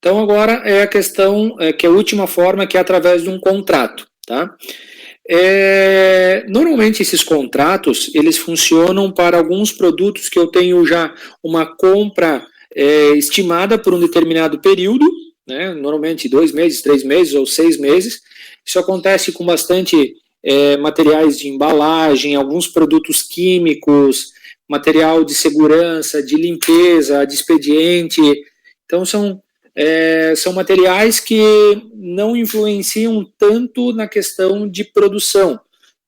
Então, agora é a questão, que é a última forma, que é através de um contrato, tá? Normalmente esses contratos, eles funcionam para alguns produtos que eu tenho já uma compra estimada por um determinado período, né? Normalmente 2 meses, 3 meses ou 6 meses. Isso acontece com bastante materiais de embalagem, alguns produtos químicos, material de segurança, de limpeza, de expediente. Então, são materiais que não influenciam tanto na questão de produção,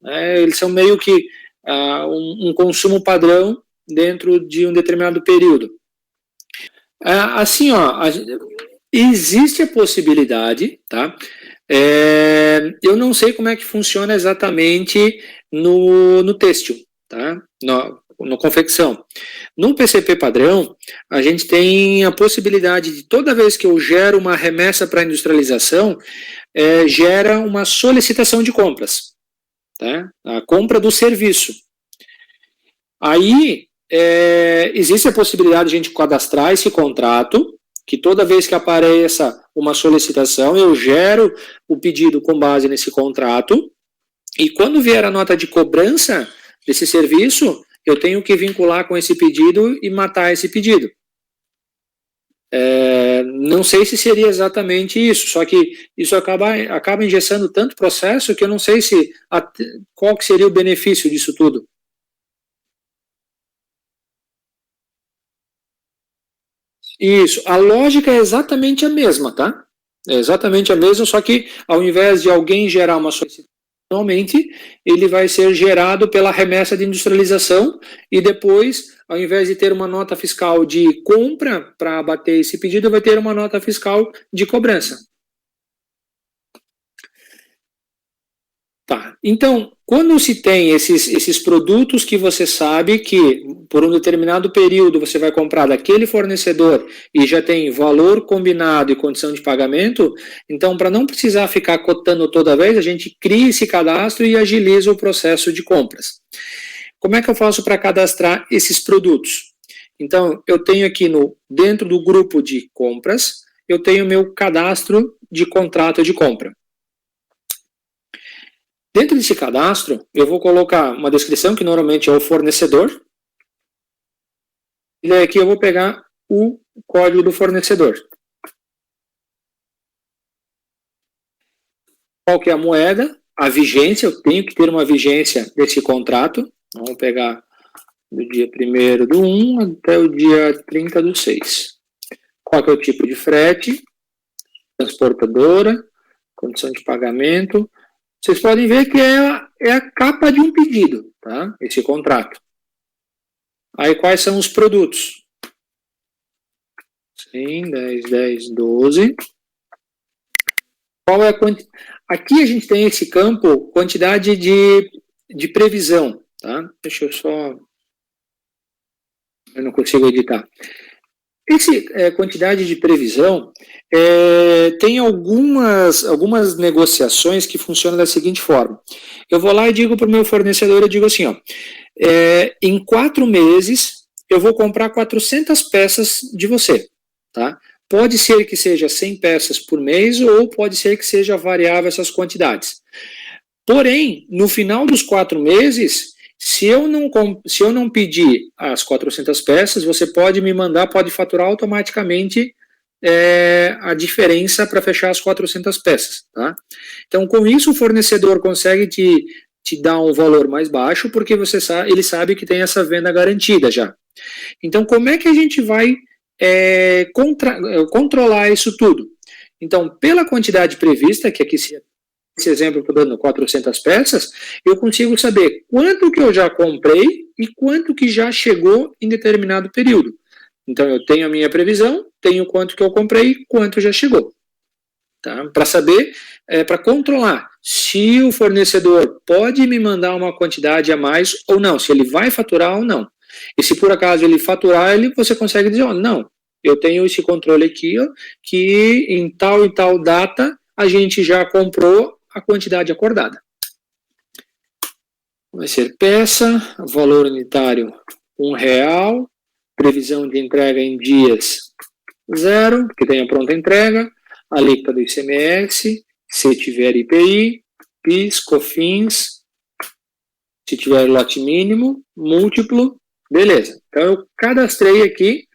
né? Eles são meio que um consumo padrão dentro de um determinado período. Assim, existe a possibilidade, tá? Eu não sei como é que funciona exatamente no têxtil, tá? No confecção. No PCP padrão, a gente tem a possibilidade de, toda vez que eu gero uma remessa para industrialização, gera uma solicitação de compras, tá? A compra do serviço. Aí, existe a possibilidade de a gente cadastrar esse contrato, que toda vez que apareça uma solicitação, eu gero o pedido com base nesse contrato, e quando vier a nota de cobrança desse serviço, eu tenho que vincular com esse pedido e matar esse pedido. Não sei se seria exatamente isso, só que isso acaba engessando tanto processo que eu não sei qual que seria o benefício disso tudo. Isso, a lógica é exatamente a mesma, tá? É exatamente a mesma, só que ao invés de alguém gerar uma solicitação, normalmente ele vai ser gerado pela remessa de industrialização e depois, ao invés de ter uma nota fiscal de compra para abater esse pedido, vai ter uma nota fiscal de cobrança. Tá, então, quando se tem esses produtos que você sabe que por um determinado período você vai comprar daquele fornecedor e já tem valor combinado e condição de pagamento, então para não precisar ficar cotando toda vez, a gente cria esse cadastro e agiliza o processo de compras. Como é que eu faço para cadastrar esses produtos? Então, eu tenho aqui dentro do grupo de compras, eu tenho meu cadastro de contrato de compra. Dentro desse cadastro, eu vou colocar uma descrição, que normalmente é o fornecedor, e daí aqui eu vou pegar o código do fornecedor. Qual que é a moeda? A vigência, eu tenho que ter uma vigência desse contrato. Vamos pegar do dia 1º/1 até o dia 30/6. Qual que é o tipo de frete? Transportadora, condição de pagamento. Vocês podem ver que é a capa de um pedido, tá? Esse contrato. Aí quais são os produtos? 100, 10, 10, 12. Qual é a quantidade? Aqui a gente tem esse campo, quantidade de previsão, tá? Deixa eu só... Eu não consigo editar. Quantidade de previsão, tem algumas negociações que funcionam da seguinte forma. Eu vou lá e digo para o meu fornecedor, eu digo assim, em 4 meses eu vou comprar 400 peças de você, tá? Pode ser que seja 100 peças por mês ou pode ser que seja variável essas quantidades. Porém, no final dos 4 meses, se eu não pedir as 400 peças, você pode me mandar, pode faturar automaticamente a diferença para fechar as 400 peças. Tá? Então, com isso, o fornecedor consegue te dar um valor mais baixo, porque ele sabe que tem essa venda garantida já. Então, como é que a gente vai controlar isso tudo? Então, pela quantidade prevista, que aqui esse exemplo que eu estou dando, 400 peças, eu consigo saber quanto que eu já comprei e quanto que já chegou em determinado período. Então, eu tenho a minha previsão, tenho quanto que eu comprei e quanto já chegou. Tá? Para saber, para controlar se o fornecedor pode me mandar uma quantidade a mais ou não, se ele vai faturar ou não. E se por acaso ele faturar, você consegue dizer, não, eu tenho esse controle aqui, que em tal e tal data a gente já comprou a quantidade acordada. Vai ser peça, valor unitário R$1, previsão de entrega em dias 0, porque tem a pronta entrega, alíquota do ICMS, se tiver IPI, PIS, COFINS, se tiver lote mínimo, múltiplo, beleza. Então eu cadastrei aqui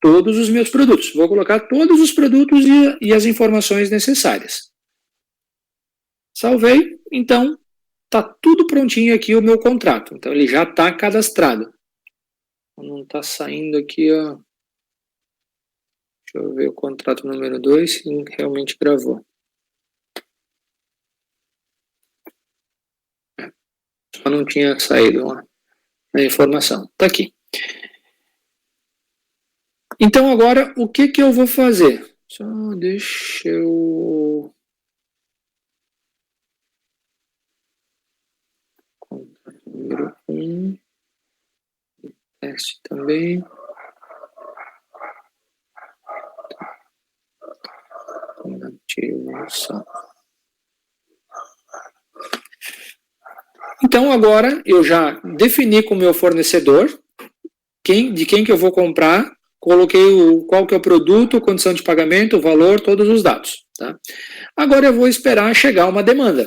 todos os meus produtos. Vou colocar todos os produtos e as informações necessárias. Salvei, então está tudo prontinho aqui o meu contrato. Então ele já está cadastrado. Não está saindo aqui, ó. Deixa eu ver o contrato número 2, se realmente gravou. Só não tinha saído a informação. Está aqui. Então agora, o que eu vou fazer? Só deixa eu... Contrato número 1. Teste também. Então agora eu já defini com o meu fornecedor de quem que eu vou comprar, coloquei qual que é o produto, condição de pagamento, o valor, todos os dados. Tá? Agora eu vou esperar chegar uma demanda.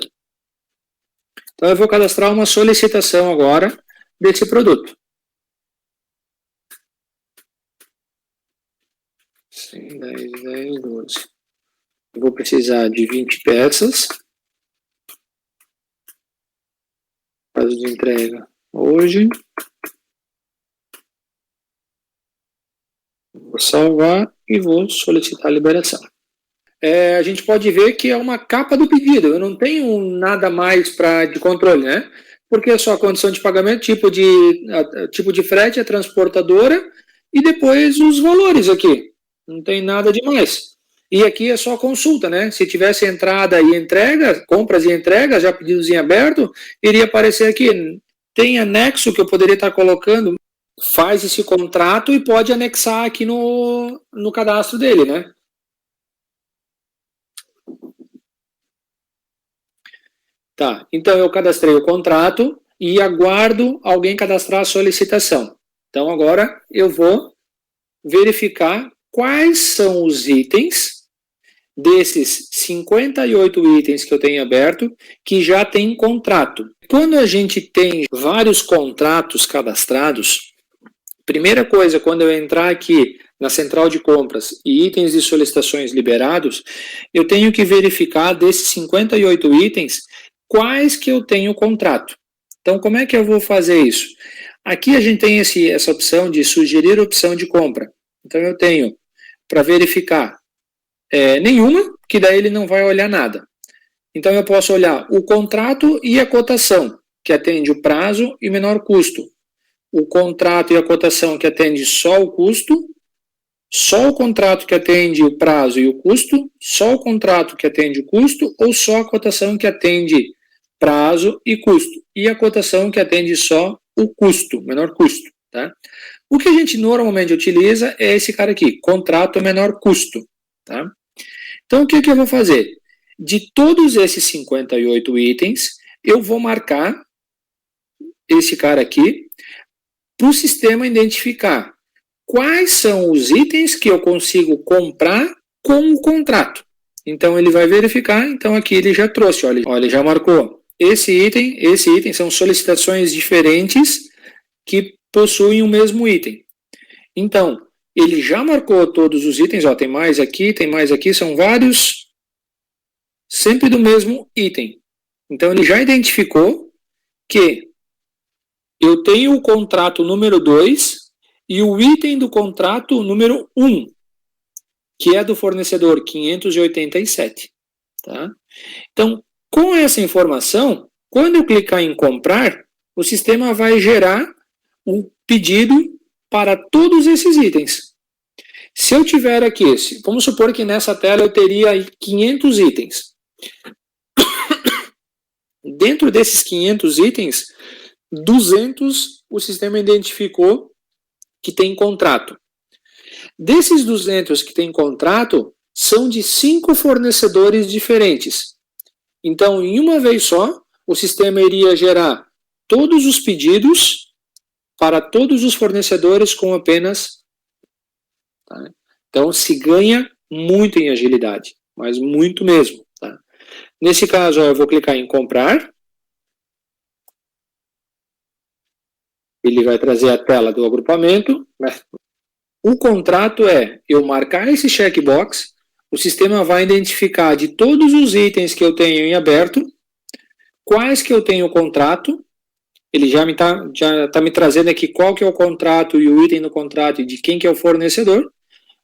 Então eu vou cadastrar uma solicitação agora desse produto. 100, 10, 10, 12. Eu vou precisar de 20 peças. Prazo de entrega hoje. Vou salvar e vou solicitar a liberação. A gente pode ver que é uma capa do pedido. Eu não tenho nada mais de controle, né? Porque é só a condição de pagamento, tipo de frete, a transportadora e depois os valores aqui. Não tem nada demais. E aqui é só consulta, né? Se tivesse entrada e entrega, compras e entregas, já pedidos em aberto, iria aparecer aqui. Tem anexo que eu poderia estar colocando, faz esse contrato e pode anexar aqui no cadastro dele, né? Tá, então eu cadastrei o contrato e aguardo alguém cadastrar a solicitação. Então agora eu vou verificar quais são os itens desses 58 itens que eu tenho aberto que já tem contrato. Quando a gente tem vários contratos cadastrados, primeira coisa, quando eu entrar aqui na central de compras e itens de solicitações liberados, eu tenho que verificar desses 58 itens quais que eu tenho contrato. Então, como é que eu vou fazer isso? Aqui a gente tem essa opção de sugerir opção de compra. Então, eu tenho para verificar nenhuma, que daí ele não vai olhar nada. Então, eu posso olhar o contrato e a cotação, que atende o prazo e menor custo. O contrato e a cotação que atende só o custo, só o contrato que atende o prazo e o custo, só o contrato que atende o custo ou só a cotação que atende prazo e custo, e a cotação que atende só o custo, menor custo. Tá? O que a gente normalmente utiliza é esse cara aqui, contrato menor custo. Tá? Então, o que eu vou fazer? De todos esses 58 itens, eu vou marcar esse cara aqui para o sistema identificar quais são os itens que eu consigo comprar com o contrato. Então, ele vai verificar, então aqui ele já trouxe, olha, ele já marcou. Esse item são solicitações diferentes que possuem o mesmo item. Então, ele já marcou todos os itens, ó, tem mais aqui, são vários, sempre do mesmo item. Então, ele já identificou que eu tenho o contrato número 2 e o item do contrato número 1, que é do fornecedor 587. Tá? Então, com essa informação, quando eu clicar em comprar, o sistema vai gerar um pedido para todos esses itens. Se eu tiver aqui, vamos supor que nessa tela eu teria 500 itens. Dentro desses 500 itens, 200 o sistema identificou que tem contrato. Desses 200 que tem contrato, são de 5 fornecedores diferentes. Então, em uma vez só, o sistema iria gerar todos os pedidos para todos os fornecedores com apenas... Tá? Então, se ganha muito em agilidade, mas muito mesmo. Tá? Nesse caso, eu vou clicar em comprar. Ele vai trazer a tela do agrupamento. O contrato é eu marcar esse checkbox, o sistema vai identificar de todos os itens que eu tenho em aberto, quais que eu tenho contrato, ele já está me trazendo aqui qual que é o contrato e o item do contrato e de quem que é o fornecedor,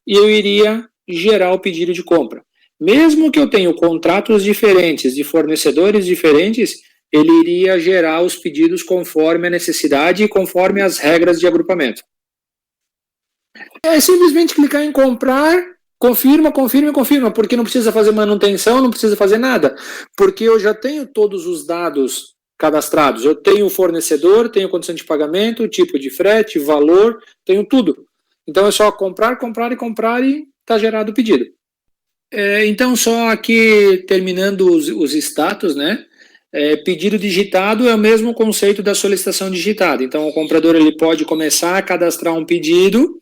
e eu iria gerar o pedido de compra. Mesmo que eu tenha contratos diferentes, de fornecedores diferentes, ele iria gerar os pedidos conforme a necessidade e conforme as regras de agrupamento. É simplesmente clicar em comprar, confirma, porque não precisa fazer manutenção, não precisa fazer nada, porque eu já tenho todos os dados cadastrados. Eu tenho o fornecedor, tenho condição de pagamento, tipo de frete, valor, tenho tudo. Então é só comprar e está gerado o pedido. Então, só aqui terminando os status, né? Pedido digitado é o mesmo conceito da solicitação digitada. Então, o comprador ele pode começar a cadastrar um pedido,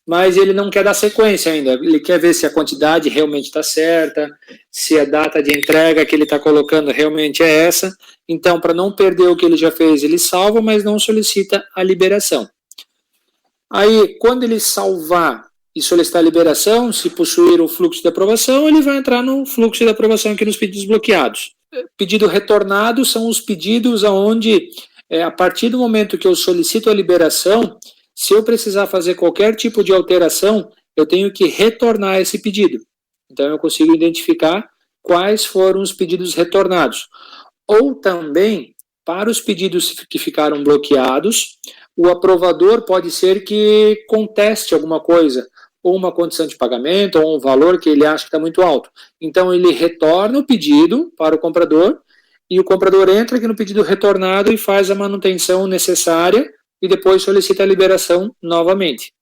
mas ele não quer dar sequência ainda. Ele quer ver se a quantidade realmente está certa, se a data de entrega que ele está colocando realmente é essa. Então, para não perder o que ele já fez, ele salva, mas não solicita a liberação. Aí, quando ele salvar e solicitar a liberação, se possuir o fluxo de aprovação, ele vai entrar no fluxo de aprovação aqui nos pedidos bloqueados. Pedido retornado são os pedidos onde, a partir do momento que eu solicito a liberação, se eu precisar fazer qualquer tipo de alteração, eu tenho que retornar esse pedido. Então, eu consigo identificar quais foram os pedidos retornados. Ou também, para os pedidos que ficaram bloqueados, o aprovador pode ser que conteste alguma coisa, ou uma condição de pagamento, ou um valor que ele acha que está muito alto. Então, ele retorna o pedido para o comprador, e o comprador entra aqui no pedido retornado e faz a manutenção necessária, e depois solicita a liberação novamente.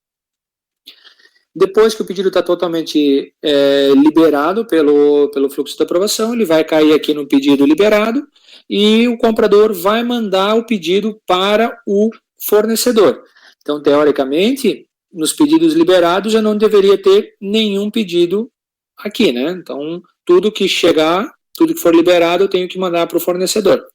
Depois que o pedido está totalmente liberado pelo fluxo de aprovação, ele vai cair aqui no pedido liberado, e o comprador vai mandar o pedido para o fornecedor. Então, teoricamente, nos pedidos liberados, eu não deveria ter nenhum pedido aqui, né? Então, tudo que chegar, tudo que for liberado, eu tenho que mandar para o fornecedor.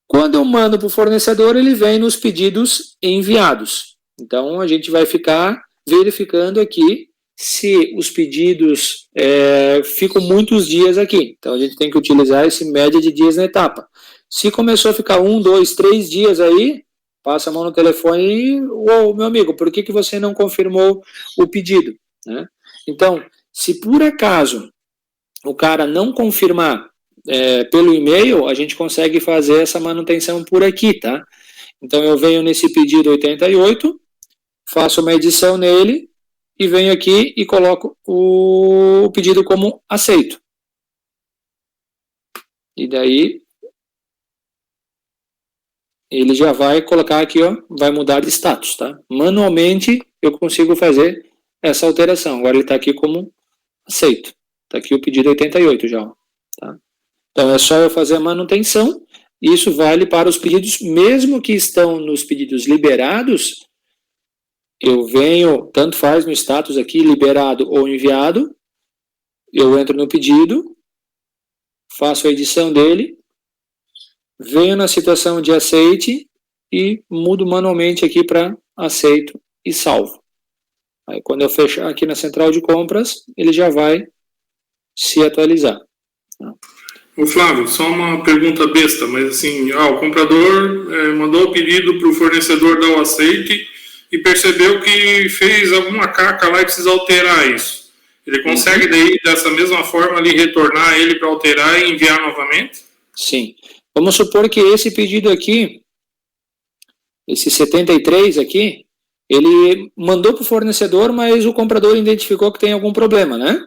Quando eu mando para o fornecedor, ele vem nos pedidos enviados. Então, a gente vai ficar verificando aqui se os pedidos ficam muitos dias aqui. Então, a gente tem que utilizar esse média de dias na etapa. Se começou a ficar 1, 2, 3 dias aí, passa a mão no telefone e, meu amigo, por que você não confirmou o pedido? Né? Então, se por acaso o cara não confirmar pelo e-mail, a gente consegue fazer essa manutenção por aqui, tá? Então, eu venho nesse pedido 88, faço uma edição nele e venho aqui e coloco o pedido como aceito. E daí ele já vai colocar aqui, ó, vai mudar de status, tá? Manualmente eu consigo fazer essa alteração. Agora ele está aqui como aceito. Está aqui o pedido 88 já, ó, tá? Então é só eu fazer a manutenção. Isso vale para os pedidos, mesmo que estão nos pedidos liberados, eu venho, tanto faz no status aqui, liberado ou enviado, eu entro no pedido, faço a edição dele, venho na situação de aceite e mudo manualmente aqui para aceito e salvo. Aí quando eu fechar aqui na central de compras, ele já vai se atualizar. Ô Flávio, só uma pergunta besta, mas assim, o comprador mandou o pedido para o fornecedor dar o aceite e percebeu que fez alguma caca lá e precisa alterar isso. Ele consegue daí, dessa mesma forma, ali, retornar ele para alterar e enviar novamente? Sim. Vamos supor que esse pedido aqui, esse 73 aqui, ele mandou para o fornecedor, mas o comprador identificou que tem algum problema, né?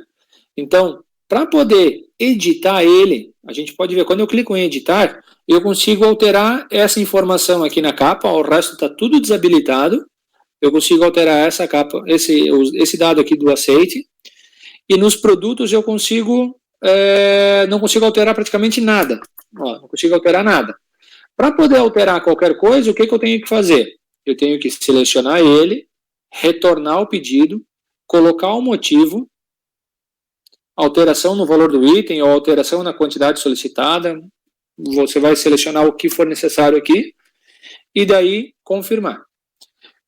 Então, para poder editar ele, a gente pode ver, quando eu clico em editar, eu consigo alterar essa informação aqui na capa, o resto está tudo desabilitado, eu consigo alterar essa capa, esse dado aqui do aceite, e nos produtos eu consigo, não consigo alterar praticamente nada. Ó, não consigo alterar nada. Para poder alterar qualquer coisa, o que eu tenho que fazer? Eu tenho que selecionar ele, retornar o pedido, colocar o motivo, alteração no valor do item ou alteração na quantidade solicitada, você vai selecionar o que for necessário aqui, e daí confirmar.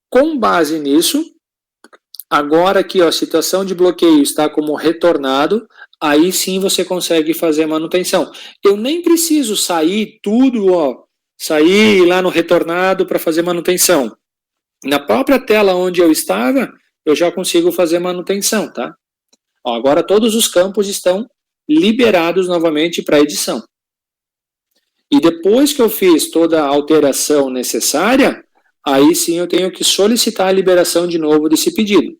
Com base nisso, agora aqui, ó, a situação de bloqueio está como retornado, aí sim você consegue fazer a manutenção. Eu nem preciso sair tudo, ó, sair lá no retornado para fazer manutenção. Na própria tela onde eu estava, eu já consigo fazer manutenção, tá? Ó, agora todos os campos estão liberados novamente para edição. E depois que eu fiz toda a alteração necessária, aí sim eu tenho que solicitar a liberação de novo desse pedido.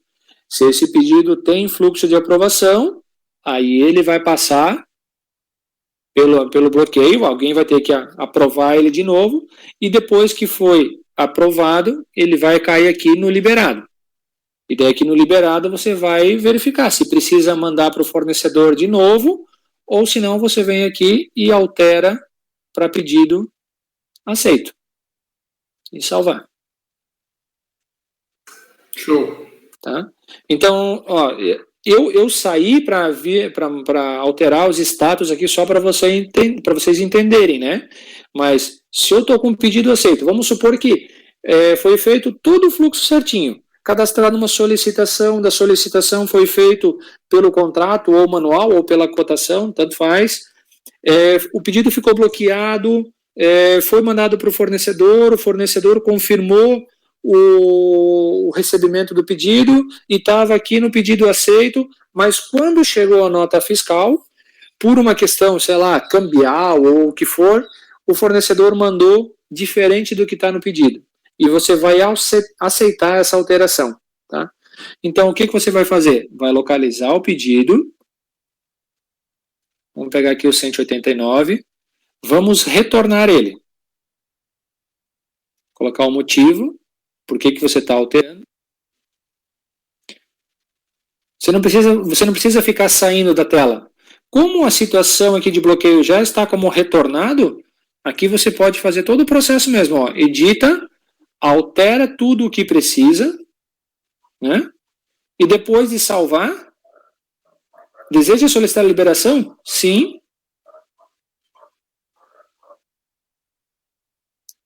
Se esse pedido tem fluxo de aprovação, aí ele vai passar pelo bloqueio, alguém vai ter que aprovar ele de novo, e depois que foi aprovado, ele vai cair aqui no liberado. E daí aqui no liberado você vai verificar se precisa mandar para o fornecedor de novo, ou se não você vem aqui e altera para pedido aceito. E salvar. Show. Tá? Então, ó, eu saí para alterar os status aqui só para vocês entenderem, né? Mas se eu estou com o pedido aceito, vamos supor que foi feito todo o fluxo certinho, cadastrado uma solicitação, da solicitação foi feito pelo contrato, ou manual, ou pela cotação, tanto faz, o pedido ficou bloqueado, foi mandado para o fornecedor confirmou o recebimento do pedido e estava aqui no pedido aceito, mas quando chegou a nota fiscal, por uma questão, sei lá, cambial ou o que for, o fornecedor mandou diferente do que está no pedido. E você vai aceitar essa alteração. Tá? Então, o que você vai fazer? Vai localizar o pedido. Vamos pegar aqui o 189. Vamos retornar ele. Colocar o motivo. Por que você está alterando? Você não precisa ficar saindo da tela. Como a situação aqui de bloqueio já está como retornado, aqui você pode fazer todo o processo mesmo. Ó. Edita, altera tudo o que precisa, né? E depois de salvar, deseja solicitar a liberação? Sim.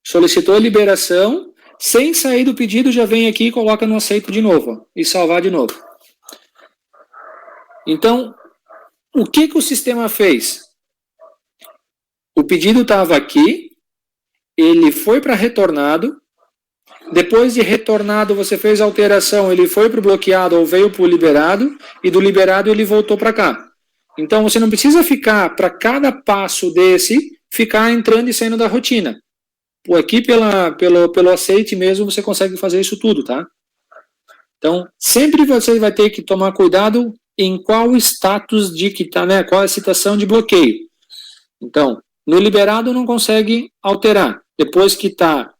Solicitou a liberação. Sem sair do pedido, já vem aqui e coloca no aceito de novo. Ó, e salvar de novo. Então, o que o sistema fez? O pedido estava aqui, ele foi para retornado, depois de retornado você fez a alteração, ele foi para o bloqueado ou veio para o liberado, e do liberado ele voltou para cá. Então, você não precisa ficar, para cada passo desse, ficar entrando e saindo da rotina. Aqui pelo aceite mesmo você consegue fazer isso tudo, tá? Então, sempre você vai ter que tomar cuidado em qual status de que tá, né? Qual é a situação de bloqueio. Então, no liberado não consegue alterar. Depois que está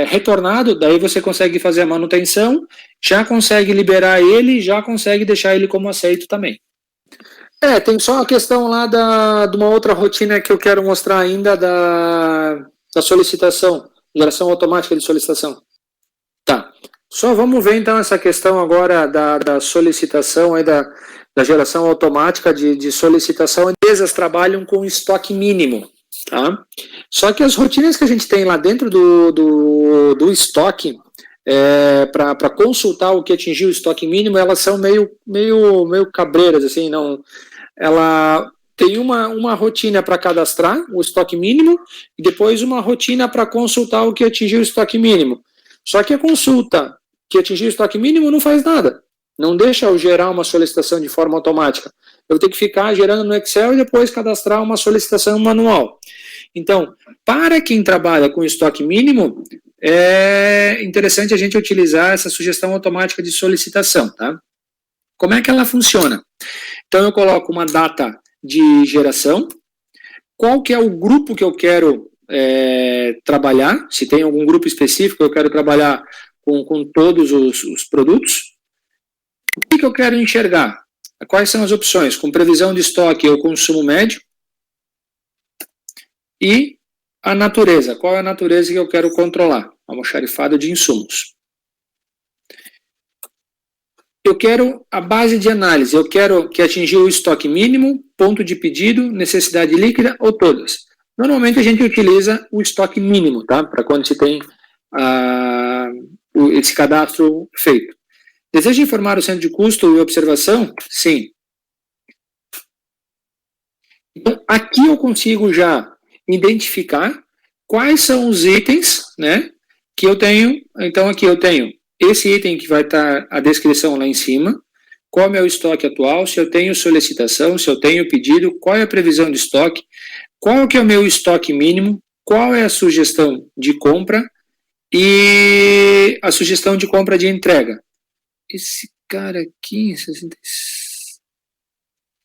retornado, daí você consegue fazer a manutenção, já consegue liberar ele, já consegue deixar ele como aceito também. Tem só a questão lá de uma outra rotina que eu quero mostrar ainda da solicitação, geração automática de solicitação. Tá. Só vamos ver então essa questão agora da solicitação, aí da geração automática de solicitação. Empresas trabalham com estoque mínimo, tá? Só que as rotinas que a gente tem lá dentro do estoque, para consultar o que atingiu o estoque mínimo, elas são meio cabreiras, assim, não... Ela tem uma rotina para cadastrar o estoque mínimo e depois uma rotina para consultar o que atingiu o estoque mínimo. Só que a consulta que atingiu o estoque mínimo não faz nada. Não deixa eu gerar uma solicitação de forma automática. Eu tenho que ficar gerando no Excel e depois cadastrar uma solicitação manual. Então, para quem trabalha com estoque mínimo, é interessante a gente utilizar essa sugestão automática de solicitação, tá? Como é que ela funciona? Então, eu coloco uma data de geração, qual que é o grupo que eu quero trabalhar, se tem algum grupo específico eu quero trabalhar com todos os produtos, o que eu quero enxergar, quais são as opções, com previsão de estoque ou consumo médio, e a natureza, qual é a natureza que eu quero controlar, almoxarifado de insumos. eu quero a base de análise, eu quero que atingiu o estoque mínimo, ponto de pedido, necessidade líquida ou todas. Normalmente a gente utiliza o estoque mínimo, tá? Para quando se tem esse cadastro feito. Deseja informar o centro de custo e observação? Sim. Então, aqui eu consigo já identificar quais são os itens, né, que eu tenho. Então, aqui eu tenho esse item que vai estar a descrição lá em cima, qual é o estoque atual, se eu tenho solicitação, se eu tenho pedido, qual é a previsão de estoque, qual que é o meu estoque mínimo, qual é a sugestão de compra e a sugestão de compra de entrega. Esse cara aqui,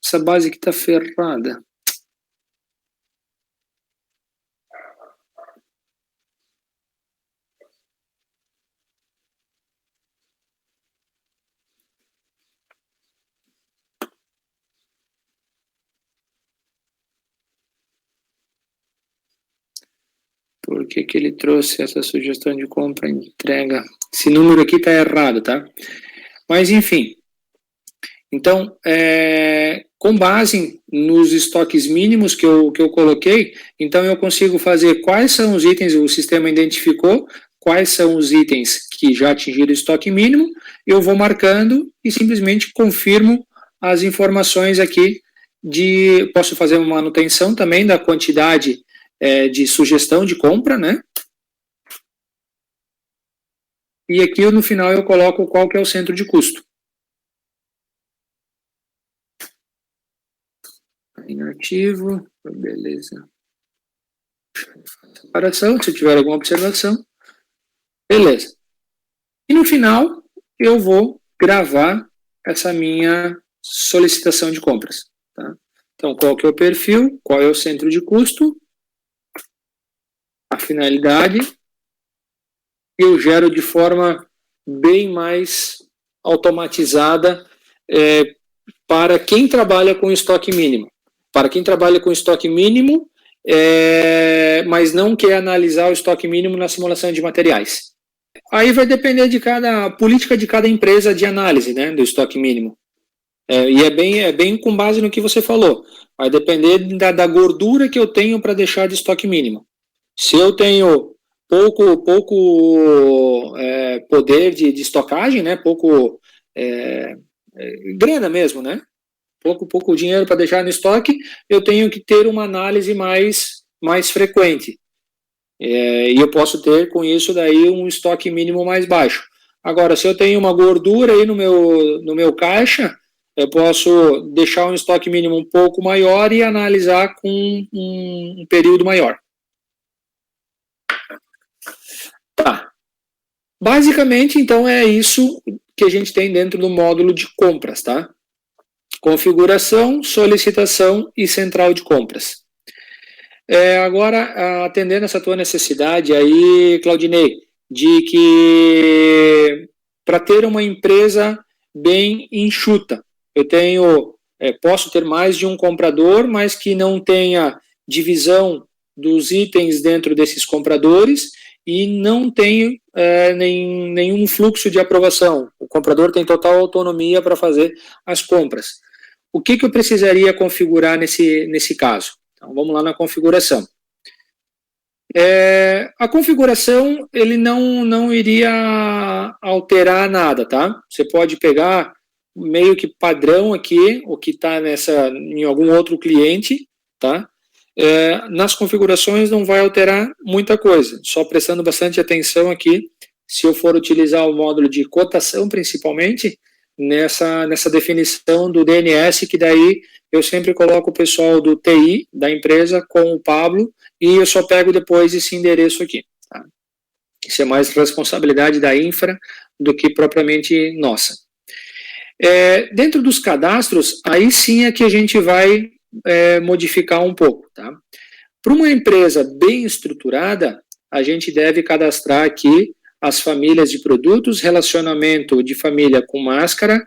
essa base aqui está ferrada. Por que ele trouxe essa sugestão de compra e entrega? Esse número aqui está errado, tá? Mas, enfim. Então, com base nos estoques mínimos que eu coloquei, então eu consigo fazer quais são os itens, o sistema identificou, quais são os itens que já atingiram o estoque mínimo, eu vou marcando e simplesmente confirmo as informações aqui posso fazer uma manutenção também da quantidade de sugestão de compra, né? E aqui no final eu coloco qual que é o centro de custo. Em arquivo, beleza. Separação, se eu tiver alguma observação. Beleza. E no final eu vou gravar essa minha solicitação de compras. Tá? Então, qual que é o perfil, qual é o centro de custo, a finalidade, eu gero de forma bem mais automatizada para quem trabalha com estoque mínimo. Para quem trabalha com estoque mínimo, mas não quer analisar o estoque mínimo na simulação de materiais. Aí vai depender de cada política de cada empresa de análise, né, do estoque mínimo. E é bem com base no que você falou. Vai depender da gordura que eu tenho para deixar de estoque mínimo. Se eu tenho pouco poder de estocagem, né, pouco grana mesmo, né, pouco dinheiro para deixar no estoque, eu tenho que ter uma análise mais frequente. E eu posso ter com isso daí um estoque mínimo mais baixo. Agora, se eu tenho uma gordura aí no meu caixa, eu posso deixar um estoque mínimo um pouco maior e analisar com um período maior. Tá. Basicamente, então, é isso que a gente tem dentro do módulo de compras, tá? Configuração, solicitação e central de compras. Agora, atendendo essa tua necessidade aí, Claudinei, de que para ter uma empresa bem enxuta, posso ter mais de um comprador, mas que não tenha divisão dos itens dentro desses compradores e não tenho nenhum fluxo de aprovação. O comprador tem total autonomia para fazer as compras. O que eu precisaria configurar nesse caso? Então, vamos lá na configuração. A configuração, ele não iria alterar nada, tá? Você pode pegar meio que padrão aqui, o que está em algum outro cliente, tá? Nas configurações não vai alterar muita coisa, só prestando bastante atenção aqui, se eu for utilizar o módulo de cotação, principalmente, nessa definição do DNS, que daí eu sempre coloco o pessoal do TI da empresa com o Pablo e eu só pego depois esse endereço aqui. Tá? Isso é mais responsabilidade da infra do que propriamente nossa. Dentro dos cadastros, aí sim é que a gente vai modificar um pouco. Tá? Para uma empresa bem estruturada, a gente deve cadastrar aqui as famílias de produtos, relacionamento de família com máscara,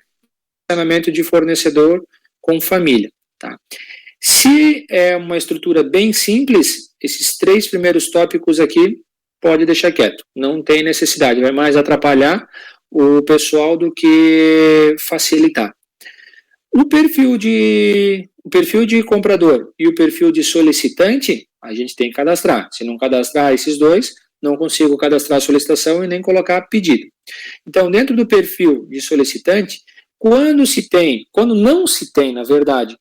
relacionamento de fornecedor com família. Tá? Se é uma estrutura bem simples, esses 3 primeiros tópicos aqui, pode deixar quieto, não tem necessidade, vai mais atrapalhar o pessoal do que facilitar. O perfil de comprador e o perfil de solicitante, a gente tem que cadastrar. Se não cadastrar esses dois, não consigo cadastrar a solicitação e nem colocar pedido. Então, dentro do perfil de solicitante, quando não se tem, na verdade,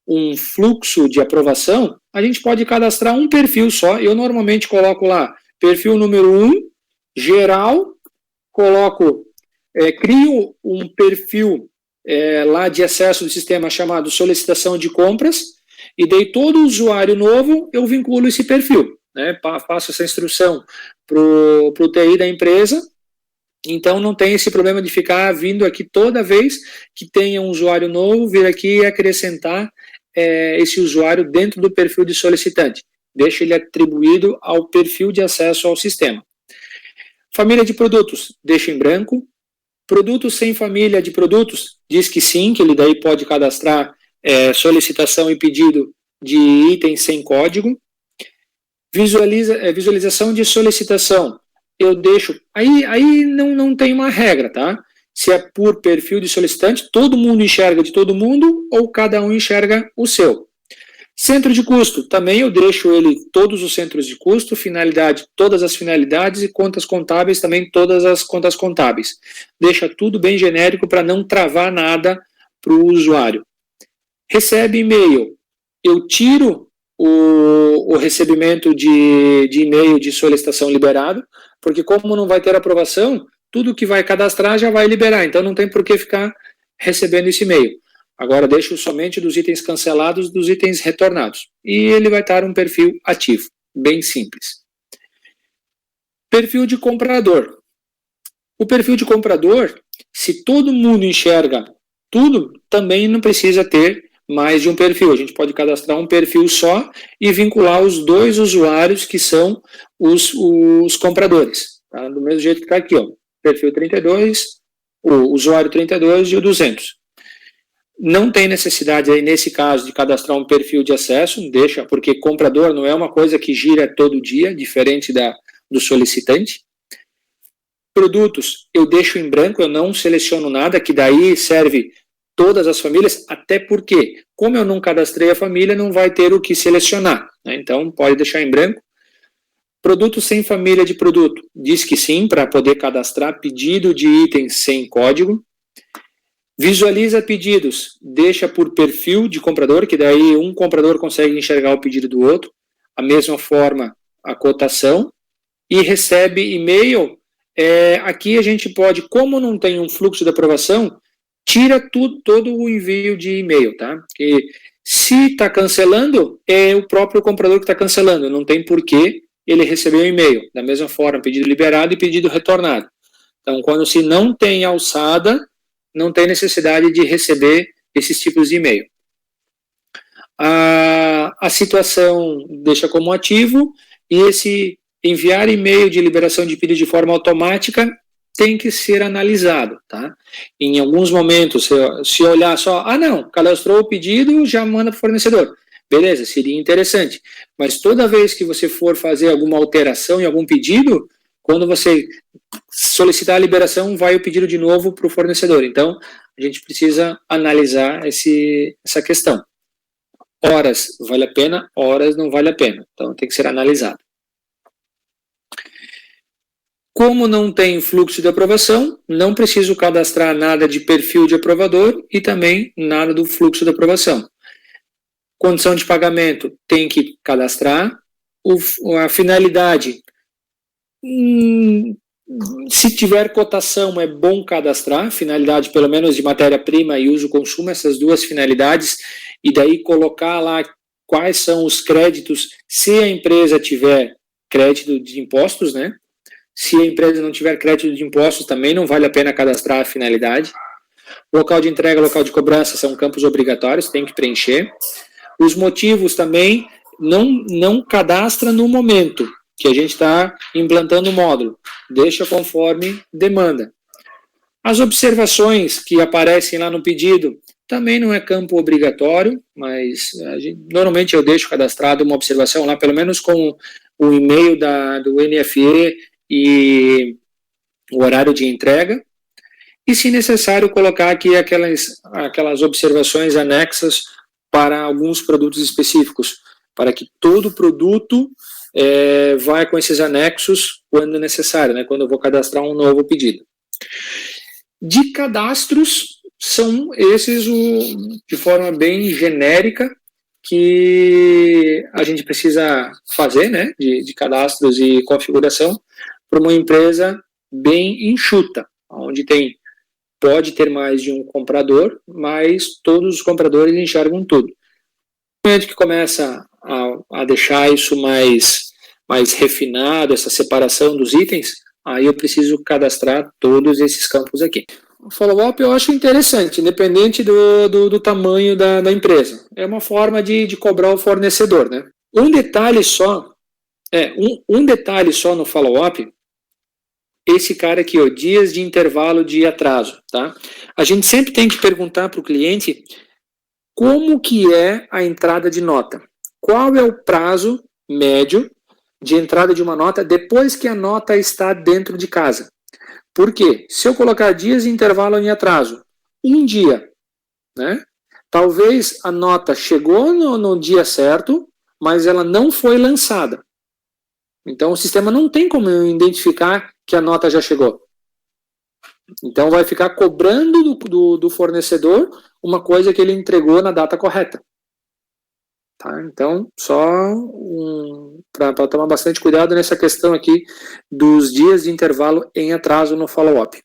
um fluxo de aprovação, a gente pode cadastrar um perfil só. Eu normalmente coloco lá, perfil número 1, geral, crio um perfil lá de acesso do sistema chamado solicitação de compras, e daí todo usuário novo eu vinculo esse perfil, né? Passo essa instrução para o TI da empresa, então não tem esse problema de ficar vindo aqui toda vez que tenha um usuário novo, vir aqui e acrescentar esse usuário dentro do perfil de solicitante. Deixa ele atribuído ao perfil de acesso ao sistema. Família de produtos, deixa em branco. Produtos sem família de produtos, diz que sim, que ele daí pode cadastrar solicitação e pedido de itens sem código. Visualização de solicitação, eu deixo, aí não tem uma regra, tá? Se é por perfil de solicitante, todo mundo enxerga de todo mundo ou cada um enxerga o seu. Centro de custo, também eu deixo todos os centros de custo, finalidade, todas as finalidades, e contas contábeis, também todas as contas contábeis. Deixa tudo bem genérico para não travar nada para o usuário. Recebe e-mail, eu tiro o recebimento de e-mail de solicitação liberado, porque como não vai ter aprovação, tudo que vai cadastrar já vai liberar, então não tem por que ficar recebendo esse e-mail. Agora deixo somente dos itens cancelados, dos itens retornados. E ele vai estar um perfil ativo, bem simples. Perfil de comprador. O perfil de comprador, se todo mundo enxerga tudo, também não precisa ter mais de um perfil. A gente pode cadastrar um perfil só e vincular os dois usuários que são os compradores. Tá? Do mesmo jeito que está aqui, ó. Perfil 32, o usuário 32 e o 200. Não tem necessidade aí, nesse caso, de cadastrar um perfil de acesso, porque comprador não é uma coisa que gira todo dia, diferente do solicitante. Produtos, eu deixo em branco, eu não seleciono nada, que daí serve todas as famílias, até porque, como eu não cadastrei a família, não vai ter o que selecionar, né? Então, pode deixar em branco. Produto sem família de produto, diz que sim, para poder cadastrar pedido de itens sem código. Visualiza pedidos, deixa por perfil de comprador, que daí um comprador consegue enxergar o pedido do outro, a mesma forma a cotação, e recebe e-mail. Aqui a gente pode, como não tem um fluxo de aprovação, tira todo o envio de e-mail, tá? Porque se está cancelando, é o próprio comprador que está cancelando, não tem porquê ele receber o e-mail. Da mesma forma, pedido liberado e pedido retornado. Então, quando se não tem alçada, não tem necessidade de receber esses tipos de e-mail. A situação deixa como ativo, e esse enviar e-mail de liberação de pedido de forma automática tem que ser analisado, tá? Em alguns momentos, se olhar só, não, cadastrou o pedido, já manda para o fornecedor. Beleza, seria interessante. Mas toda vez que você for fazer alguma alteração em algum pedido, quando você solicitar a liberação, vai o pedido de novo para o fornecedor. Então, a gente precisa analisar essa questão. Horas vale a pena, horas não vale a pena. Então, tem que ser analisado. Como não tem fluxo de aprovação, não preciso cadastrar nada de perfil de aprovador e também nada do fluxo de aprovação. Condição de pagamento, tem que cadastrar. A finalidade, se tiver cotação, é bom cadastrar, finalidade pelo menos de matéria-prima e uso-consumo, essas duas finalidades, e daí colocar lá quais são os créditos, se a empresa tiver crédito de impostos, né? Se a empresa não tiver crédito de impostos, também não vale a pena cadastrar a finalidade. Local de entrega, local de cobrança são campos obrigatórios, tem que preencher. Os motivos também não cadastra no momento que a gente está implantando o módulo, deixa conforme demanda. As observações que aparecem lá no pedido também não é campo obrigatório, mas normalmente eu deixo cadastrado uma observação lá, pelo menos com o e-mail do NFE e o horário de entrega. e, se necessário, colocar aqui aquelas observações anexas para alguns produtos específicos, para que todo produto vai com esses anexos quando necessário, né, quando eu vou cadastrar um novo pedido. De cadastros, são esses, de forma bem genérica, que a gente precisa fazer, né, de cadastros e configuração para uma empresa bem enxuta, onde pode ter mais de um comprador, mas todos os compradores enxergam tudo. No momento que começa a deixar isso mais refinado, essa separação dos itens, aí eu preciso cadastrar todos esses campos aqui. O follow-up eu acho interessante, independente do tamanho da empresa. É uma forma de cobrar o fornecedor, né? Um detalhe só no follow-up, esse cara aqui, ó, dias de intervalo de atraso, tá? A gente sempre tem que perguntar para o cliente como que é a entrada de nota. Qual é o prazo médio de entrada de uma nota depois que a nota está dentro de casa? Por quê? Se eu colocar dias de intervalo em atraso, um dia, né? Talvez a nota chegou no dia certo, mas ela não foi lançada. Então o sistema não tem como identificar que a nota já chegou. Então vai ficar cobrando do fornecedor uma coisa que ele entregou na data correta. Tá? Então, só para tomar bastante cuidado nessa questão aqui dos dias de intervalo em atraso no follow-up.